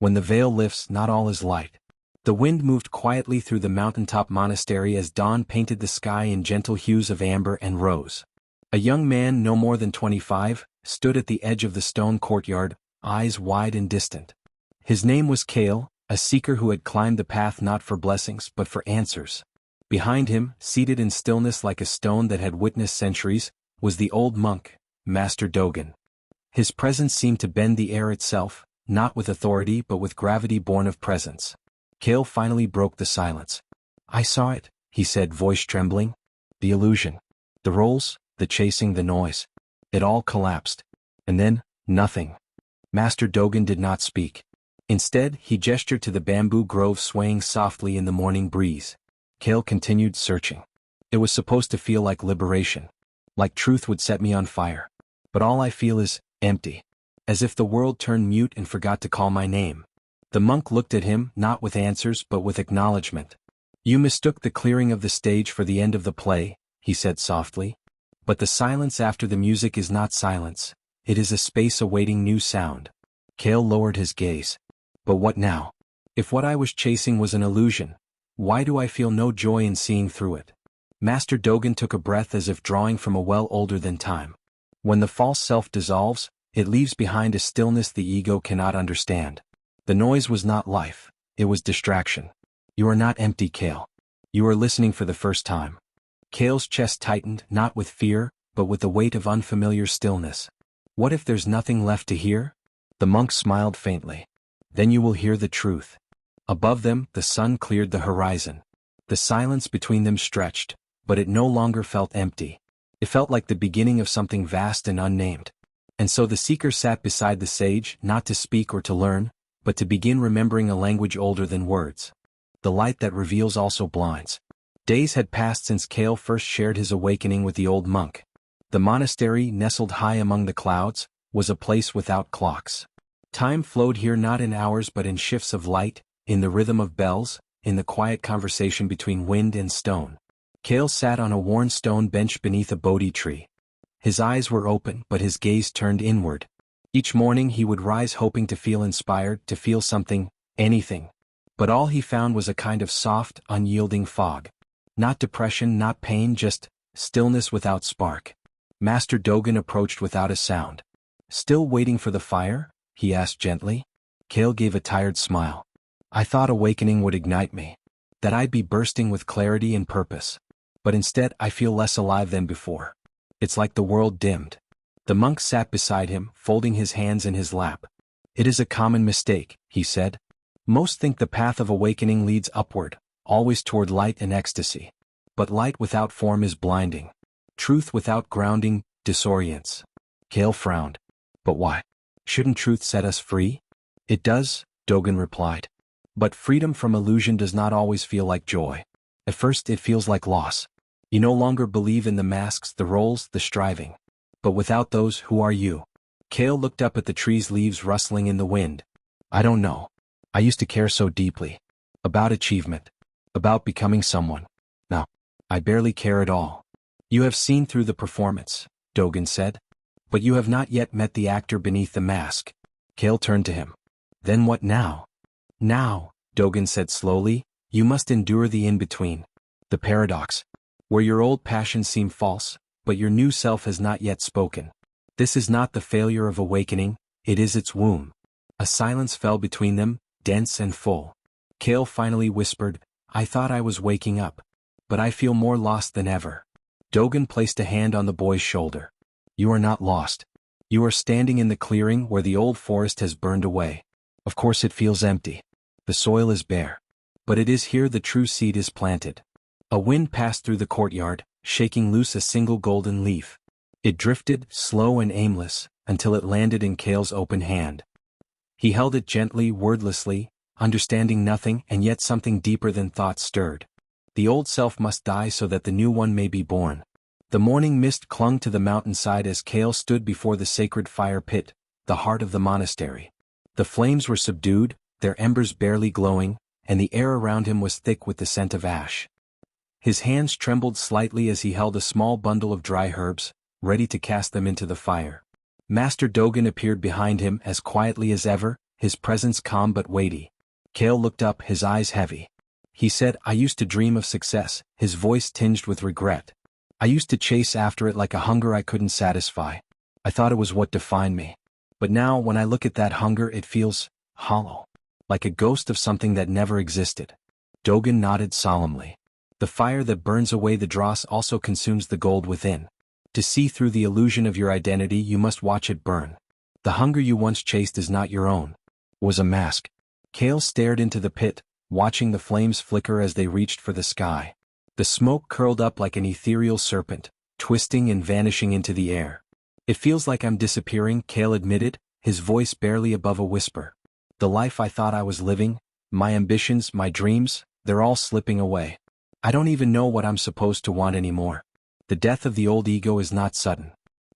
When the veil lifts, not all is light. The wind moved quietly through the mountaintop monastery as dawn painted the sky in gentle hues of amber and rose. A young man, no more than 25, stood at the edge of the stone courtyard, eyes wide and distant. His name was Kale, a seeker who had climbed the path not for blessings but for answers. Behind him, seated in stillness like a stone that had witnessed centuries, was the old monk, Master Dogen. His presence seemed to bend the air itself, not with authority but with gravity born of presence. Kale finally broke the silence. "I saw it," he said, voice trembling. "The illusion. The roles, the chasing, the noise. It all collapsed. And then, nothing." Master Dogen did not speak. Instead, he gestured to the bamboo grove swaying softly in the morning breeze. Kale continued searching. "It was supposed to feel like liberation. Like truth would set me on fire. But all I feel is empty. As if the world turned mute and forgot to call my name." The monk looked at him, not with answers but with acknowledgement. "You mistook the clearing of the stage for the end of the play," he said softly. "But the silence after the music is not silence. It is a space awaiting new sound." Kale lowered his gaze. "But what now? If what I was chasing was an illusion, why do I feel no joy in seeing through it?" Master Dogen took a breath as if drawing from a well older than time. "When the false self dissolves, it leaves behind a stillness the ego cannot understand. The noise was not life, it was distraction. You are not empty, Kale. You are listening for the first time." Kale's chest tightened, not with fear, but with the weight of unfamiliar stillness. "What if there's nothing left to hear?" The monk smiled faintly. "Then you will hear the truth." Above them, the sun cleared the horizon. The silence between them stretched, but it no longer felt empty. It felt like the beginning of something vast and unnamed. And so the seeker sat beside the sage, not to speak or to learn, but to begin remembering a language older than words. The light that reveals also blinds. Days had passed since Kale first shared his awakening with the old monk. The monastery, nestled high among the clouds, was a place without clocks. Time flowed here not in hours but in shifts of light, in the rhythm of bells, in the quiet conversation between wind and stone. Kale sat on a worn stone bench beneath a Bodhi tree. His eyes were open but his gaze turned inward. Each morning he would rise hoping to feel inspired, to feel something, anything. But all he found was a kind of soft, unyielding fog. Not depression, not pain, just stillness without spark. Master Dogen approached without a sound. "Still waiting for the fire?" he asked gently. Kale gave a tired smile. "I thought awakening would ignite me. That I'd be bursting with clarity and purpose. But instead I feel less alive than before. It's like the world dimmed." The monk sat beside him, folding his hands in his lap. "It is a common mistake," he said. "Most think the path of awakening leads upward, always toward light and ecstasy. But light without form is blinding. Truth without grounding disorients." Kale frowned. "But why? Shouldn't truth set us free?" "It does," Dogen replied. "But freedom from illusion does not always feel like joy. At first it feels like loss. You no longer believe in the masks, the roles, the striving. But without those, who are you?" Kale looked up at the tree's leaves rustling in the wind. "I don't know. I used to care so deeply. About achievement. About becoming someone. Now, I barely care at all." "You have seen through the performance," Dogen said. "But you have not yet met the actor beneath the mask." Kale turned to him. "Then what now?" "Now," Dogen said slowly, "you must endure the in-between. The paradox. Where your old passions seem false, but your new self has not yet spoken. This is not the failure of awakening, it is its womb." A silence fell between them, dense and full. Kale finally whispered, "I thought I was waking up. But I feel more lost than ever." Dogen placed a hand on the boy's shoulder. "You are not lost. You are standing in the clearing where the old forest has burned away. Of course it feels empty. The soil is bare. But it is here the true seed is planted." A wind passed through the courtyard, shaking loose a single golden leaf. It drifted, slow and aimless, until it landed in Kale's open hand. He held it gently, wordlessly, understanding nothing, and yet something deeper than thought stirred. The old self must die so that the new one may be born. The morning mist clung to the mountainside as Kale stood before the sacred fire pit, the heart of the monastery. The flames were subdued, their embers barely glowing, and the air around him was thick with the scent of ash. His hands trembled slightly as he held a small bundle of dry herbs, ready to cast them into the fire. Master Dogen appeared behind him as quietly as ever, his presence calm but weighty. Kale looked up, his eyes heavy. He said, "I used to dream of success," his voice tinged with regret. "I used to chase after it like a hunger I couldn't satisfy. I thought it was what defined me. But now, when I look at that hunger, it feels hollow. Like a ghost of something that never existed." Dogen nodded solemnly. "The fire that burns away the dross also consumes the gold within. To see through the illusion of your identity, you must watch it burn. The hunger you once chased is not your own. It was a mask." Kale stared into the pit, watching the flames flicker as they reached for the sky. The smoke curled up like an ethereal serpent, twisting and vanishing into the air. "It feels like I'm disappearing," Kale admitted, his voice barely above a whisper. "The life I thought I was living, my ambitions, my dreams, they're all slipping away. I don't even know what I'm supposed to want anymore. The death of the old ego is not sudden.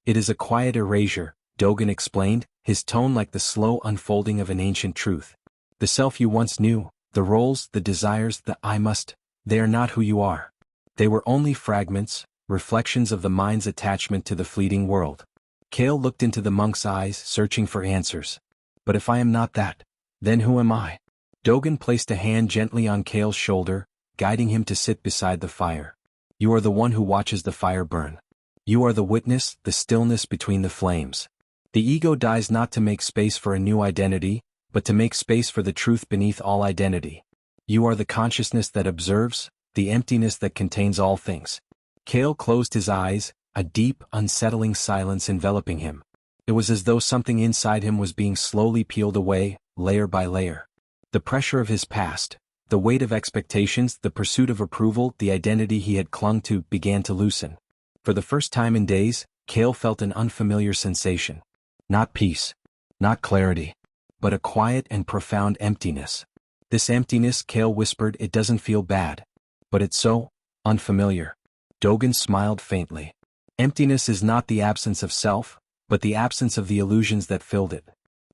It is a quiet erasure," Dogen explained, his tone like the slow unfolding of an ancient truth. "The self you once knew, the roles, the desires, the I must, they are not who you are. They were only fragments, reflections of the mind's attachment to the fleeting world." Kale looked into the monk's eyes, searching for answers. "But if I am not that, then who am I?" Dogen placed a hand gently on Kale's shoulder, guiding him to sit beside the fire. "You are the one who watches the fire burn. You are the witness, the stillness between the flames. The ego dies not to make space for a new identity, but to make space for the truth beneath all identity. You are the consciousness that observes, the emptiness that contains all things." Kale closed his eyes, a deep, unsettling silence enveloping him. It was as though something inside him was being slowly peeled away, layer by layer. The pressure of his past, the weight of expectations, the pursuit of approval, the identity he had clung to, began to loosen. For the first time in days, Kale felt an unfamiliar sensation. Not peace, not clarity, but a quiet and profound emptiness. "This emptiness," Kale whispered, "it doesn't feel bad. But it's so unfamiliar." Dogen smiled faintly. "Emptiness is not the absence of self, but the absence of the illusions that filled it.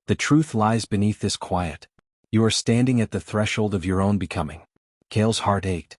The truth lies beneath this quiet. You are standing at the threshold of your own becoming." Kale's heart ached.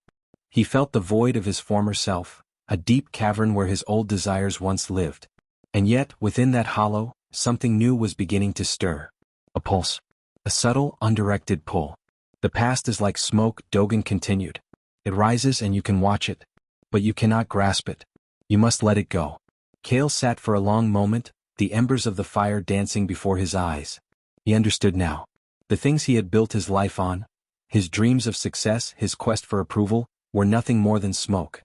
He felt the void of his former self, a deep cavern where his old desires once lived. And yet, within that hollow, something new was beginning to stir. A pulse. A subtle, undirected pull. "The past is like smoke," Dogen continued. "It rises and you can watch it. But you cannot grasp it. You must let it go." Kale sat for a long moment, the embers of the fire dancing before his eyes. He understood now. The things he had built his life on, his dreams of success, his quest for approval, were nothing more than smoke.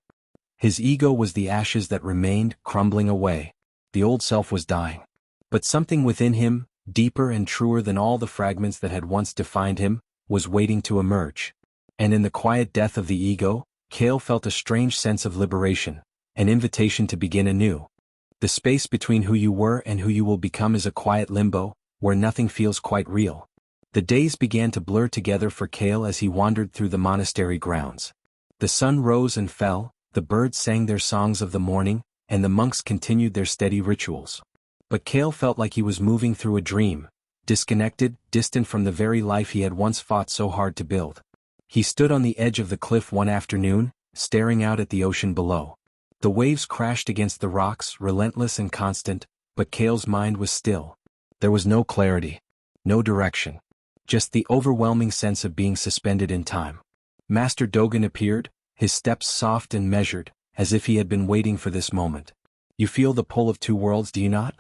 His ego was the ashes that remained, crumbling away. The old self was dying. But something within him, deeper and truer than all the fragments that had once defined him, was waiting to emerge. And in the quiet death of the ego, Kale felt a strange sense of liberation, an invitation to begin anew. The space between who you were and who you will become is a quiet limbo, where nothing feels quite real. The days began to blur together for Kale as he wandered through the monastery grounds. The sun rose and fell, the birds sang their songs of the morning, and the monks continued their steady rituals. But Kale felt like he was moving through a dream, disconnected, distant from the very life he had once fought so hard to build. He stood on the edge of the cliff one afternoon, staring out at the ocean below. The waves crashed against the rocks, relentless and constant, but Kale's mind was still. There was no clarity, no direction. Just the overwhelming sense of being suspended in time. Master Dogen appeared, his steps soft and measured, as if he had been waiting for this moment. "You feel the pull of two worlds, do you not?"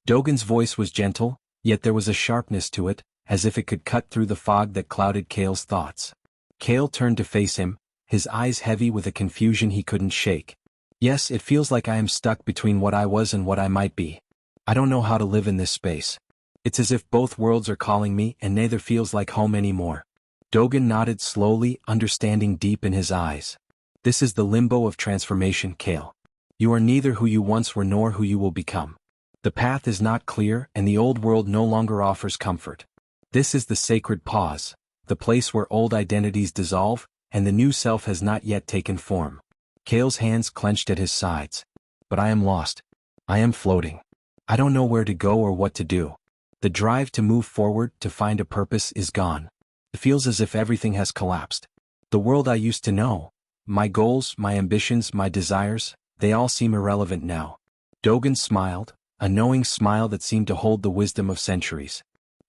Dogen's voice was gentle, yet there was a sharpness to it, as if it could cut through the fog that clouded Kale's thoughts. Kale turned to face him, his eyes heavy with a confusion he couldn't shake. "Yes, it feels like I am stuck between what I was and what I might be. I don't know how to live in this space. It's as if both worlds are calling me and neither feels like home anymore." Dogen nodded slowly, understanding deep in his eyes. "This is the limbo of transformation, Kale. You are neither who you once were nor who you will become. The path is not clear and the old world no longer offers comfort. This is the sacred pause, the place where old identities dissolve, and the new self has not yet taken form." Kale's hands clenched at his sides. "But I am lost. I am floating. I don't know where to go or what to do. The drive to move forward, to find a purpose, is gone. It feels as if everything has collapsed. The world I used to know, my goals, my ambitions, my desires, they all seem irrelevant now." Dogen smiled, a knowing smile that seemed to hold the wisdom of centuries.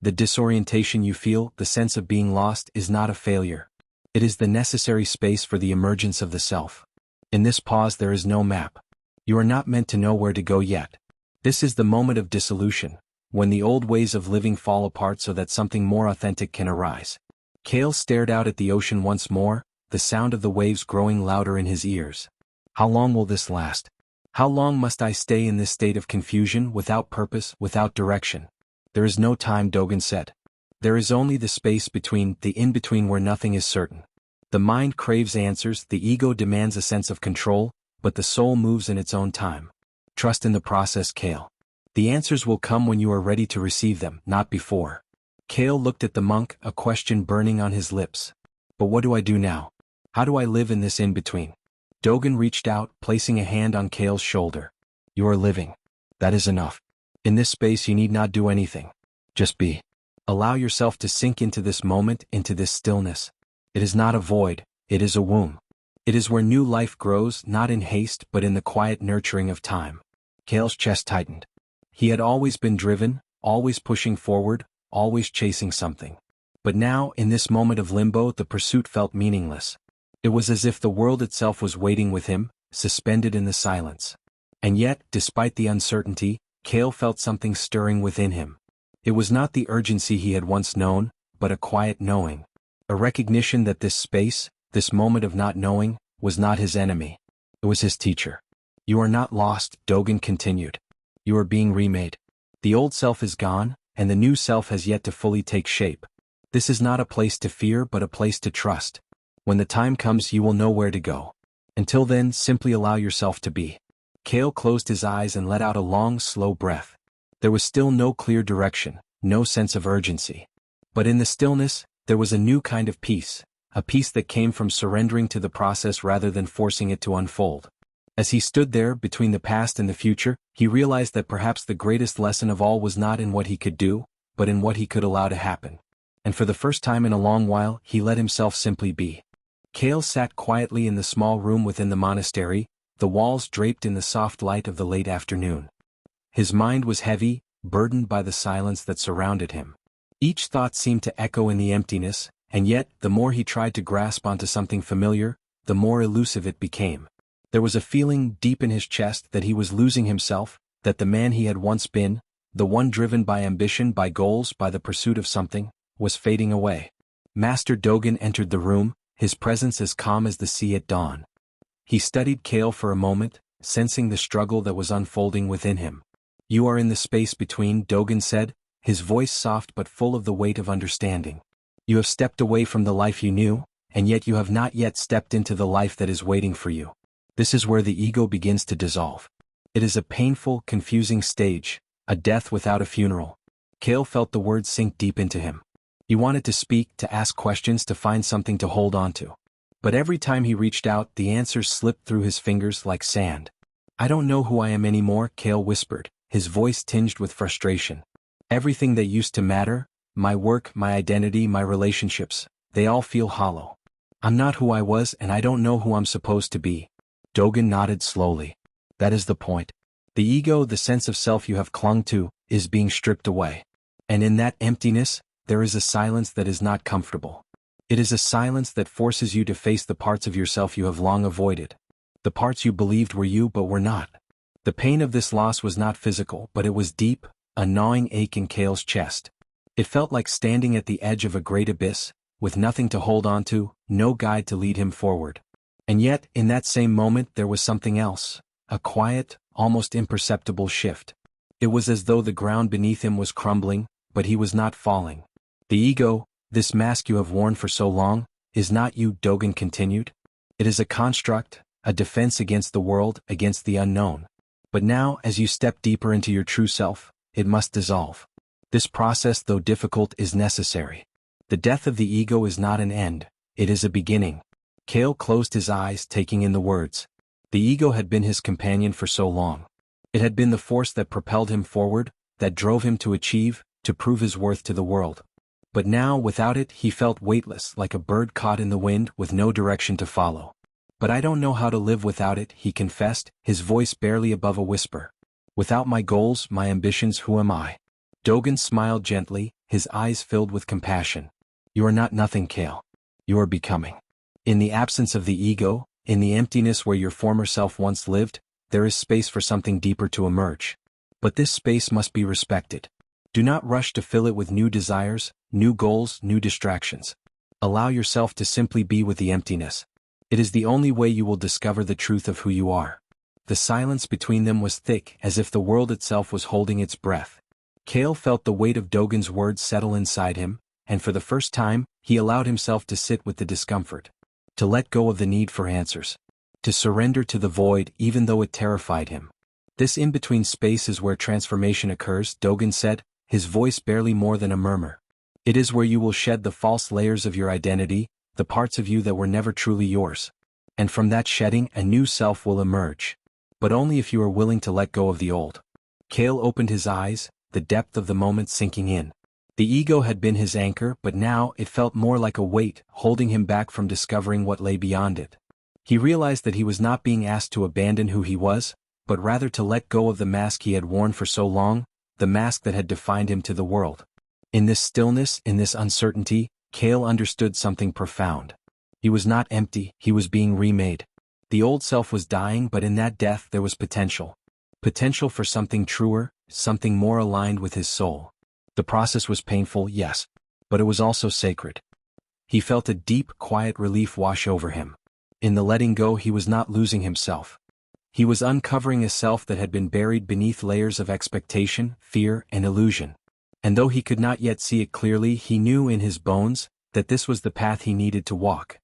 The disorientation you feel, the sense of being lost, is not a failure. It is the necessary space for the emergence of the self. In this pause there is no map. You are not meant to know where to go yet. This is the moment of dissolution, when the old ways of living fall apart so that something more authentic can arise. Cale stared out at the ocean once more, the sound of the waves growing louder in his ears. How long will this last? How long must I stay in this state of confusion, without purpose, without direction? There is no time, Dogen said. There is only the space between, the in-between where nothing is certain. The mind craves answers, the ego demands a sense of control, but the soul moves in its own time. Trust in the process, Cale. The answers will come when you are ready to receive them, not before. Cale looked at the monk, a question burning on his lips. But what do I do now? How do I live in this in-between? Dogen reached out, placing a hand on Cale's shoulder. You are living. That is enough. In this space you need not do anything. Just be. Allow yourself to sink into this moment, into this stillness. It is not a void, it is a womb. It is where new life grows, not in haste but in the quiet nurturing of time. Cale's chest tightened. He had always been driven, always pushing forward, always chasing something. But now, in this moment of limbo, the pursuit felt meaningless. It was as if the world itself was waiting with him, suspended in the silence. And yet, despite the uncertainty, Cale felt something stirring within him. It was not the urgency he had once known, but a quiet knowing. A recognition that this space, this moment of not knowing, was not his enemy. It was his teacher. You are not lost, Dogen continued. You are being remade. The old self is gone, and the new self has yet to fully take shape. This is not a place to fear but a place to trust. When the time comes you will know where to go. Until then, simply allow yourself to be. Cale closed his eyes and let out a long, slow breath. There was still no clear direction, no sense of urgency. But in the stillness, there was a new kind of peace, a peace that came from surrendering to the process rather than forcing it to unfold. As he stood there, between the past and the future, he realized that perhaps the greatest lesson of all was not in what he could do, but in what he could allow to happen. And for the first time in a long while, he let himself simply be. Cale sat quietly in the small room within the monastery, the walls draped in the soft light of the late afternoon. His mind was heavy, burdened by the silence that surrounded him. Each thought seemed to echo in the emptiness, and yet, the more he tried to grasp onto something familiar, the more elusive it became. There was a feeling deep in his chest that he was losing himself, that the man he had once been, the one driven by ambition, by goals, by the pursuit of something, was fading away. Master Dogen entered the room, his presence as calm as the sea at dawn. He studied Cale for a moment, sensing the struggle that was unfolding within him. You are in the space between, Dogen said, his voice soft but full of the weight of understanding. You have stepped away from the life you knew, and yet you have not yet stepped into the life that is waiting for you. This is where the ego begins to dissolve. It is a painful, confusing stage, a death without a funeral. Cale felt the words sink deep into him. He wanted to speak, to ask questions, to find something to hold on to. But every time he reached out, the answers slipped through his fingers like sand. I don't know who I am anymore, Cale whispered, his voice tinged with frustration. Everything that used to matter, my work, my identity, my relationships, they all feel hollow. I'm not who I was and I don't know who I'm supposed to be. Dogen nodded slowly. That is the point. The ego, the sense of self you have clung to, is being stripped away. And in that emptiness, there is a silence that is not comfortable. It is a silence that forces you to face the parts of yourself you have long avoided. The parts you believed were you but were not. The pain of this loss was not physical, but it was deep, a gnawing ache in Cale's chest. It felt like standing at the edge of a great abyss, with nothing to hold on to, no guide to lead him forward. And yet, in that same moment there was something else, a quiet, almost imperceptible shift. It was as though the ground beneath him was crumbling, but he was not falling. The ego, this mask you have worn for so long, is not you, Dogen continued. It is a construct, a defense against the world, against the unknown. But now, as you step deeper into your true self, it must dissolve. This process, though difficult, is necessary. The death of the ego is not an end, it is a beginning. Cale closed his eyes, taking in the words. The ego had been his companion for so long. It had been the force that propelled him forward, that drove him to achieve, to prove his worth to the world. But now, without it, he felt weightless, like a bird caught in the wind, with no direction to follow. But I don't know how to live without it, he confessed, his voice barely above a whisper. Without my goals, my ambitions, who am I? Dogen smiled gently, his eyes filled with compassion. You are not nothing, Kale. You are becoming. In the absence of the ego, in the emptiness where your former self once lived, there is space for something deeper to emerge. But this space must be respected. Do not rush to fill it with new desires, new goals, new distractions. Allow yourself to simply be with the emptiness. It is the only way you will discover the truth of who you are. The silence between them was thick, as if the world itself was holding its breath. Kale felt the weight of Dogen's words settle inside him, and for the first time, he allowed himself to sit with the discomfort. To let go of the need for answers. To surrender to the void even though it terrified him. This in-between space is where transformation occurs, Dogen said, his voice barely more than a murmur. It is where you will shed the false layers of your identity, the parts of you that were never truly yours. And from that shedding, a new self will emerge. But only if you are willing to let go of the old. Kale opened his eyes, the depth of the moment sinking in. The ego had been his anchor, but now it felt more like a weight, holding him back from discovering what lay beyond it. He realized that he was not being asked to abandon who he was, but rather to let go of the mask he had worn for so long, the mask that had defined him to the world. In this stillness, in this uncertainty, Kale understood something profound. He was not empty, he was being remade. The old self was dying, but in that death there was potential. Potential for something truer, something more aligned with his soul. The process was painful, yes, but it was also sacred. He felt a deep, quiet relief wash over him. In the letting go, he was not losing himself. He was uncovering a self that had been buried beneath layers of expectation, fear, and illusion. And though he could not yet see it clearly, he knew in his bones that this was the path he needed to walk.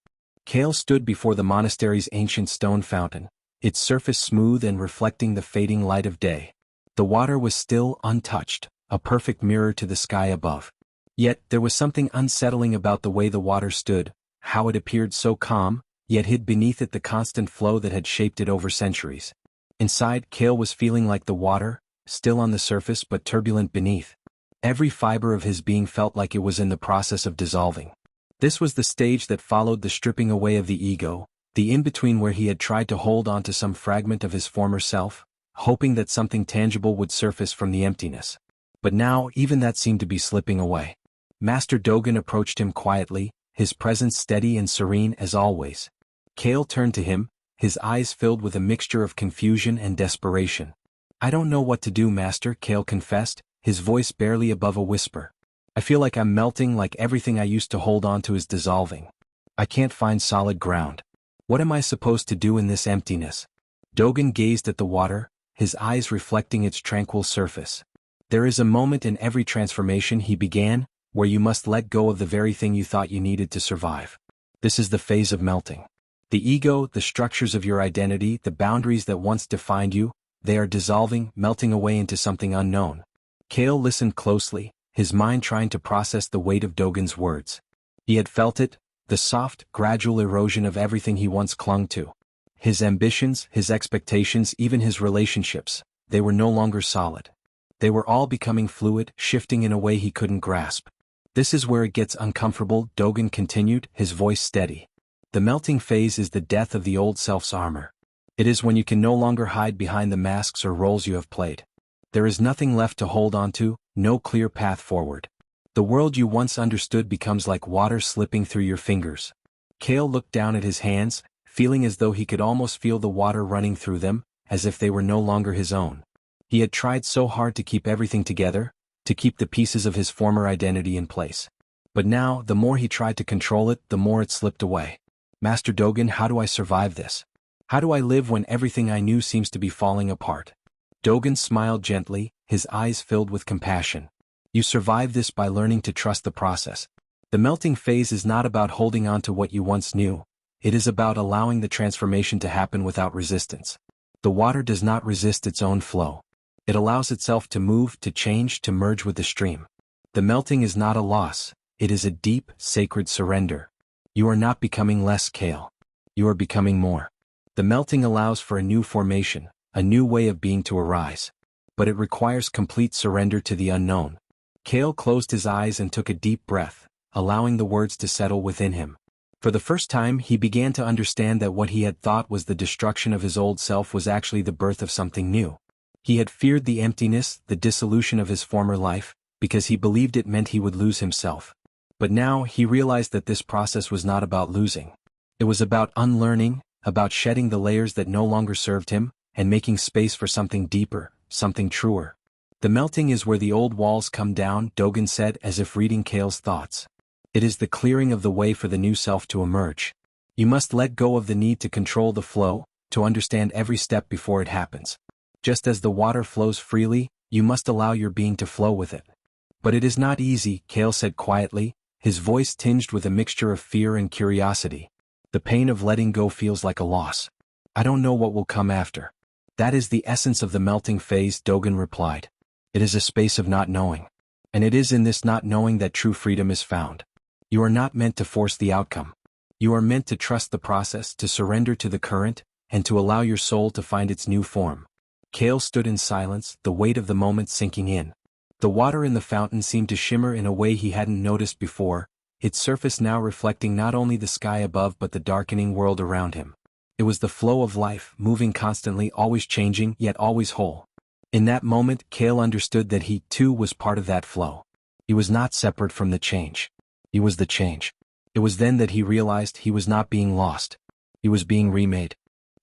Kale stood before the monastery's ancient stone fountain, its surface smooth and reflecting the fading light of day. The water was still, untouched, a perfect mirror to the sky above. Yet there was something unsettling about the way the water stood, how it appeared so calm, yet hid beneath it the constant flow that had shaped it over centuries. Inside, Kale was feeling like the water, still on the surface but turbulent beneath. Every fiber of his being felt like it was in the process of dissolving. This was the stage that followed the stripping away of the ego, the in-between where he had tried to hold on to some fragment of his former self, hoping that something tangible would surface from the emptiness. But now, even that seemed to be slipping away. Master Dogen approached him quietly, his presence steady and serene as always. Kale turned to him, his eyes filled with a mixture of confusion and desperation. "I don't know what to do, Master," Kale confessed, his voice barely above a whisper. "I feel like I'm melting, like everything I used to hold on to is dissolving. I can't find solid ground. What am I supposed to do in this emptiness?" Dogen gazed at the water, his eyes reflecting its tranquil surface. "There is a moment in every transformation," he began, "where you must let go of the very thing you thought you needed to survive. This is the phase of melting. The ego, the structures of your identity, the boundaries that once defined you, they are dissolving, melting away into something unknown." Kale listened closely, his mind trying to process the weight of Dogen's words. He had felt it, the soft, gradual erosion of everything he once clung to. His ambitions, his expectations, even his relationships, they were no longer solid. They were all becoming fluid, shifting in a way he couldn't grasp. "This is where it gets uncomfortable," Dogen continued, his voice steady. "The melting phase is the death of the old self's armor. It is when you can no longer hide behind the masks or roles you have played. There is nothing left to hold on to, no clear path forward. The world you once understood becomes like water slipping through your fingers." Kale looked down at his hands, feeling as though he could almost feel the water running through them, as if they were no longer his own. He had tried so hard to keep everything together, to keep the pieces of his former identity in place. But now, the more he tried to control it, the more it slipped away. "Master Dogen, how do I survive this? How do I live when everything I knew seems to be falling apart?" Dogen smiled gently, his eyes filled with compassion. "You survive this by learning to trust the process. The melting phase is not about holding on to what you once knew. It is about allowing the transformation to happen without resistance. The water does not resist its own flow. It allows itself to move, to change, to merge with the stream. The melting is not a loss, it is a deep, sacred surrender. You are not becoming less, Kale. You are becoming more. The melting allows for a new formation, a new way of being to arise. But it requires complete surrender to the unknown." Kale closed his eyes and took a deep breath, allowing the words to settle within him. For the first time, he began to understand that what he had thought was the destruction of his old self was actually the birth of something new. He had feared the emptiness, the dissolution of his former life, because he believed it meant he would lose himself. But now he realized that this process was not about losing. It was about unlearning, about shedding the layers that no longer served him, and making space for something deeper, something truer. The melting is where the old walls come down, Dogen said, as if reading Kale's thoughts. It is the clearing of the way for the new self to emerge. You must let go of the need to control the flow, to understand every step before it happens. Just as the water flows freely, you must allow your being to flow with it. But it is not easy, Kale said quietly, his voice tinged with a mixture of fear and curiosity. The pain of letting go feels like a loss. I don't know what will come after. That is the essence of the melting phase, Dogen replied. It is a space of not knowing. And it is in this not knowing that true freedom is found. You are not meant to force the outcome. You are meant to trust the process, to surrender to the current, and to allow your soul to find its new form. Kale stood in silence, the weight of the moment sinking in. The water in the fountain seemed to shimmer in a way he hadn't noticed before, its surface now reflecting not only the sky above but the darkening world around him. It was the flow of life, moving constantly, always changing, yet always whole. In that moment, Kale understood that he, too, was part of that flow. He was not separate from the change. He was the change. It was then that he realized he was not being lost. He was being remade.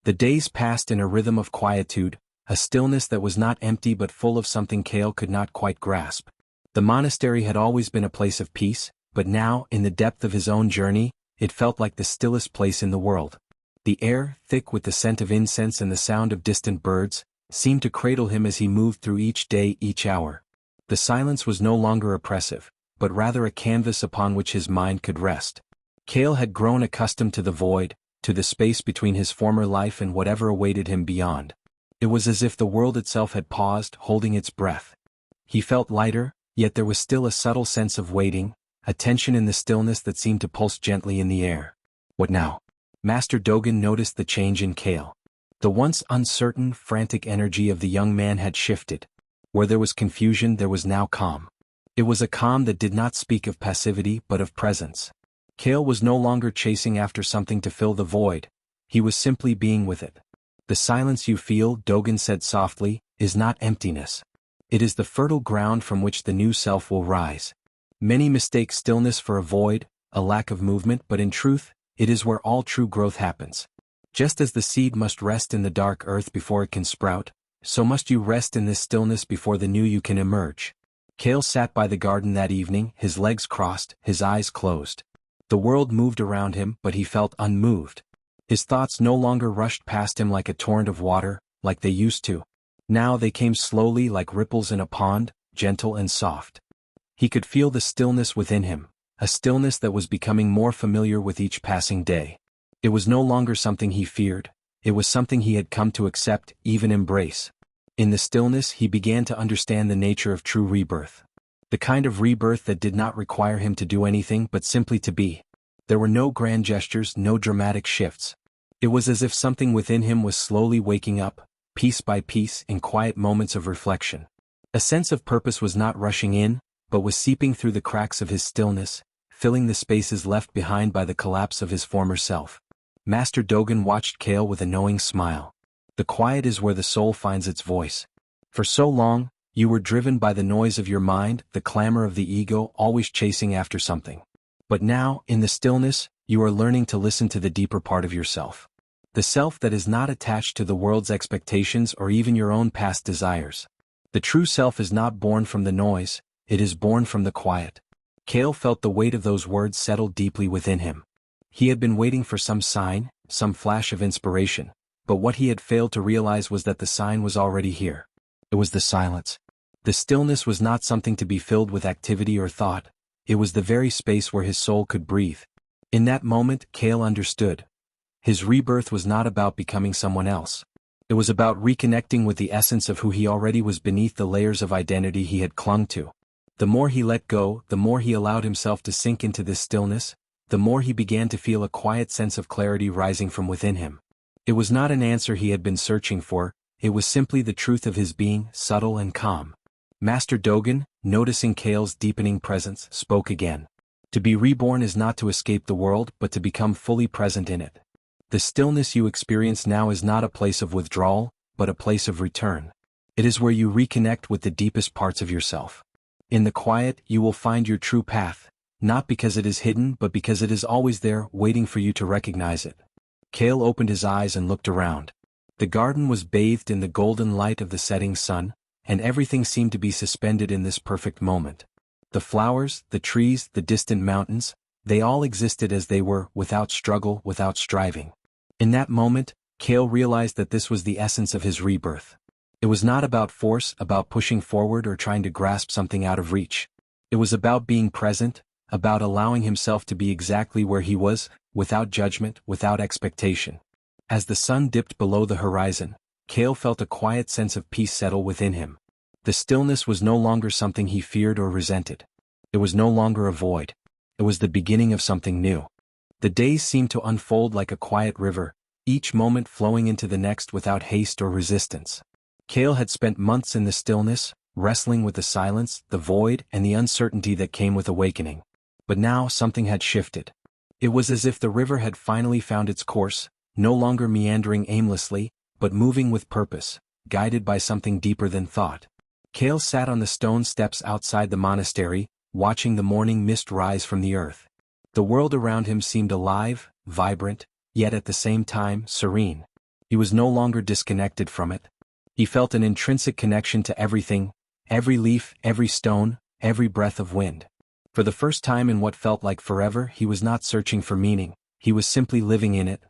The days passed in a rhythm of quietude, a stillness that was not empty but full of something Kale could not quite grasp. The monastery had always been a place of peace, but now, in the depth of his own journey, it felt like the stillest place in the world. The air, thick with the scent of incense and the sound of distant birds, seemed to cradle him as he moved through each day, each hour. The silence was no longer oppressive, but rather a canvas upon which his mind could rest. Kale had grown accustomed to the void, to the space between his former life and whatever awaited him beyond. It was as if the world itself had paused, holding its breath. He felt lighter, yet there was still a subtle sense of waiting, a tension in the stillness that seemed to pulse gently in the air. What now? Master Dogen noticed the change in Kale. The once uncertain, frantic energy of the young man had shifted. Where there was confusion, there was now calm. It was a calm that did not speak of passivity but of presence. Kale was no longer chasing after something to fill the void. He was simply being with it. The silence you feel, Dogen said softly, is not emptiness. It is the fertile ground from which the new self will rise. Many mistake stillness for a void, a lack of movement, but in truth, it is where all true growth happens. Just as the seed must rest in the dark earth before it can sprout, so must you rest in this stillness before the new you can emerge. Kale sat by the garden that evening, his legs crossed, his eyes closed. The world moved around him, but he felt unmoved. His thoughts no longer rushed past him like a torrent of water, like they used to. Now they came slowly like ripples in a pond, gentle and soft. He could feel the stillness within him, a stillness that was becoming more familiar with each passing day. It was no longer something he feared, it was something he had come to accept, even embrace. In the stillness he began to understand the nature of true rebirth. The kind of rebirth that did not require him to do anything but simply to be. There were no grand gestures, no dramatic shifts. It was as if something within him was slowly waking up, piece by piece, in quiet moments of reflection. A sense of purpose was not rushing in, but was seeping through the cracks of his stillness, filling the spaces left behind by the collapse of his former self. Master Dogen watched Kale with a knowing smile. The quiet is where the soul finds its voice. For so long, you were driven by the noise of your mind, the clamor of the ego, always chasing after something. But now, in the stillness, you are learning to listen to the deeper part of yourself. The self that is not attached to the world's expectations or even your own past desires. The true self is not born from the noise, it is born from the quiet. Kale felt the weight of those words settle deeply within him. He had been waiting for some sign, some flash of inspiration, but what he had failed to realize was that the sign was already here. It was the silence. The stillness was not something to be filled with activity or thought, it was the very space where his soul could breathe. In that moment, Kale understood. His rebirth was not about becoming someone else. It was about reconnecting with the essence of who he already was beneath the layers of identity he had clung to. The more he let go, the more he allowed himself to sink into this stillness, the more he began to feel a quiet sense of clarity rising from within him. It was not an answer he had been searching for, it was simply the truth of his being, subtle and calm. Master Dogen, noticing Kale's deepening presence, spoke again. To be reborn is not to escape the world but to become fully present in it. The stillness you experience now is not a place of withdrawal, but a place of return. It is where you reconnect with the deepest parts of yourself. In the quiet, you will find your true path, not because it is hidden but because it is always there, waiting for you to recognize it. Kale opened his eyes and looked around. The garden was bathed in the golden light of the setting sun, and everything seemed to be suspended in this perfect moment. The flowers, the trees, the distant mountains, they all existed as they were, without struggle, without striving. In that moment, Kale realized that this was the essence of his rebirth. It was not about force, about pushing forward or trying to grasp something out of reach. It was about being present, about allowing himself to be exactly where he was, without judgment, without expectation. As the sun dipped below the horizon, Kale felt a quiet sense of peace settle within him. The stillness was no longer something he feared or resented. It was no longer a void. It was the beginning of something new. The days seemed to unfold like a quiet river, each moment flowing into the next without haste or resistance. Kale had spent months in the stillness, wrestling with the silence, the void, and the uncertainty that came with awakening. But now something had shifted. It was as if the river had finally found its course, no longer meandering aimlessly, but moving with purpose, guided by something deeper than thought. Kale sat on the stone steps outside the monastery, watching the morning mist rise from the earth. The world around him seemed alive, vibrant, yet at the same time serene. He was no longer disconnected from it. He felt an intrinsic connection to everything, every leaf, every stone, every breath of wind. For the first time in what felt like forever, he was not searching for meaning, he was simply living in it.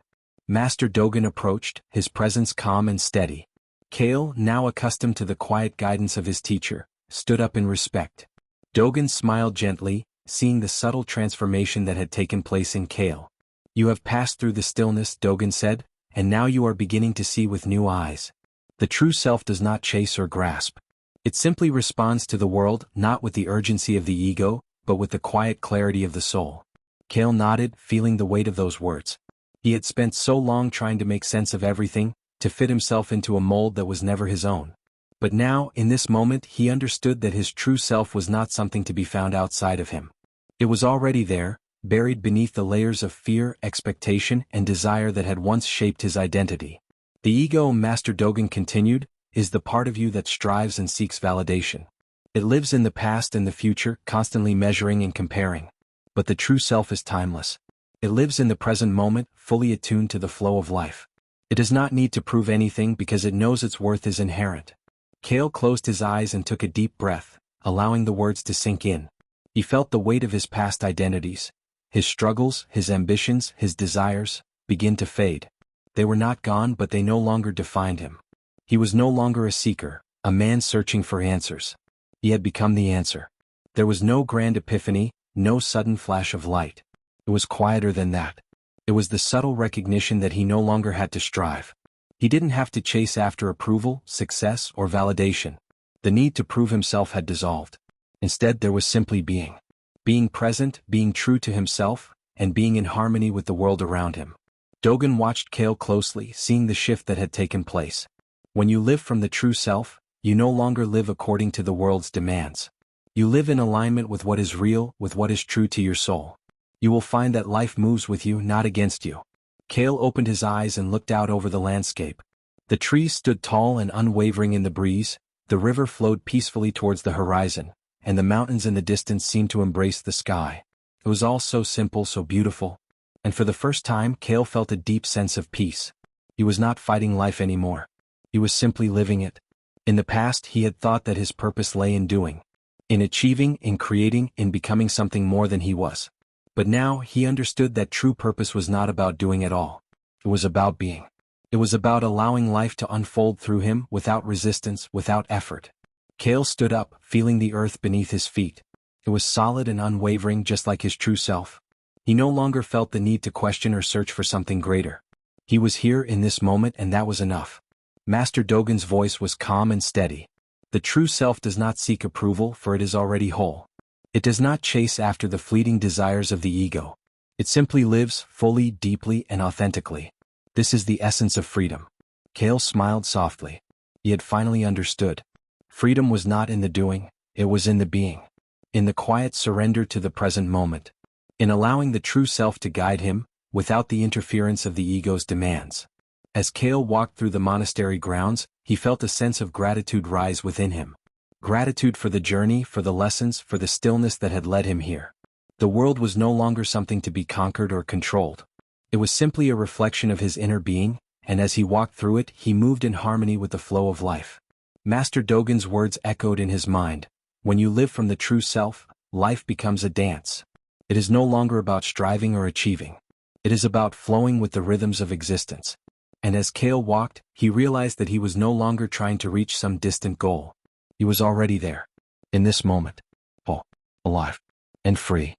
Master Dogen approached, his presence calm and steady. Kale, now accustomed to the quiet guidance of his teacher, stood up in respect. Dogen smiled gently, seeing the subtle transformation that had taken place in Kale. "You have passed through the stillness," Dogen said, "and now you are beginning to see with new eyes. The true self does not chase or grasp. It simply responds to the world, not with the urgency of the ego, but with the quiet clarity of the soul." Kale nodded, feeling the weight of those words. He had spent so long trying to make sense of everything, to fit himself into a mold that was never his own. But now, in this moment, he understood that his true self was not something to be found outside of him. It was already there, buried beneath the layers of fear, expectation, and desire that had once shaped his identity. The ego, Master Dogen continued, is the part of you that strives and seeks validation. It lives in the past and the future, constantly measuring and comparing. But the true self is timeless. It lives in the present moment, fully attuned to the flow of life. It does not need to prove anything because it knows its worth is inherent. Kale closed his eyes and took a deep breath, allowing the words to sink in. He felt the weight of his past identities, his struggles, his ambitions, his desires, begin to fade. They were not gone, but they no longer defined him. He was no longer a seeker, a man searching for answers. He had become the answer. There was no grand epiphany, no sudden flash of light. It was quieter than that. It was the subtle recognition that he no longer had to strive. He didn't have to chase after approval, success, or validation. The need to prove himself had dissolved. Instead, there was simply being. Being present, being true to himself, and being in harmony with the world around him. Dogen watched Kale closely, seeing the shift that had taken place. When you live from the true self, you no longer live according to the world's demands. You live in alignment with what is real, with what is true to your soul. You will find that life moves with you, not against you. Kale opened his eyes and looked out over the landscape. The trees stood tall and unwavering in the breeze, the river flowed peacefully towards the horizon, and the mountains in the distance seemed to embrace the sky. It was all so simple, so beautiful. And for the first time, Kale felt a deep sense of peace. He was not fighting life anymore. He was simply living it. In the past, he had thought that his purpose lay in doing, in achieving, in creating, in becoming something more than he was. But now, he understood that true purpose was not about doing at all. It was about being. It was about allowing life to unfold through him, without resistance, without effort. Kale stood up, feeling the earth beneath his feet. It was solid and unwavering, just like his true self. He no longer felt the need to question or search for something greater. He was here in this moment, and that was enough. Master Dogen's voice was calm and steady. The true self does not seek approval, for it is already whole. It does not chase after the fleeting desires of the ego. It simply lives, fully, deeply, and authentically. This is the essence of freedom. Kale smiled softly. He had finally understood. Freedom was not in the doing, it was in the being. In the quiet surrender to the present moment. In allowing the true self to guide him, without the interference of the ego's demands. As Kale walked through the monastery grounds, he felt a sense of gratitude rise within him. Gratitude for the journey, for the lessons, for the stillness that had led him here. The world was no longer something to be conquered or controlled. It was simply a reflection of his inner being, and as he walked through it, he moved in harmony with the flow of life. Master Dogen's words echoed in his mind. When you live from the true self, life becomes a dance. It is no longer about striving or achieving. It is about flowing with the rhythms of existence. And as Kale walked, he realized that he was no longer trying to reach some distant goal. He was already there. In this moment. Whole, alive, and free.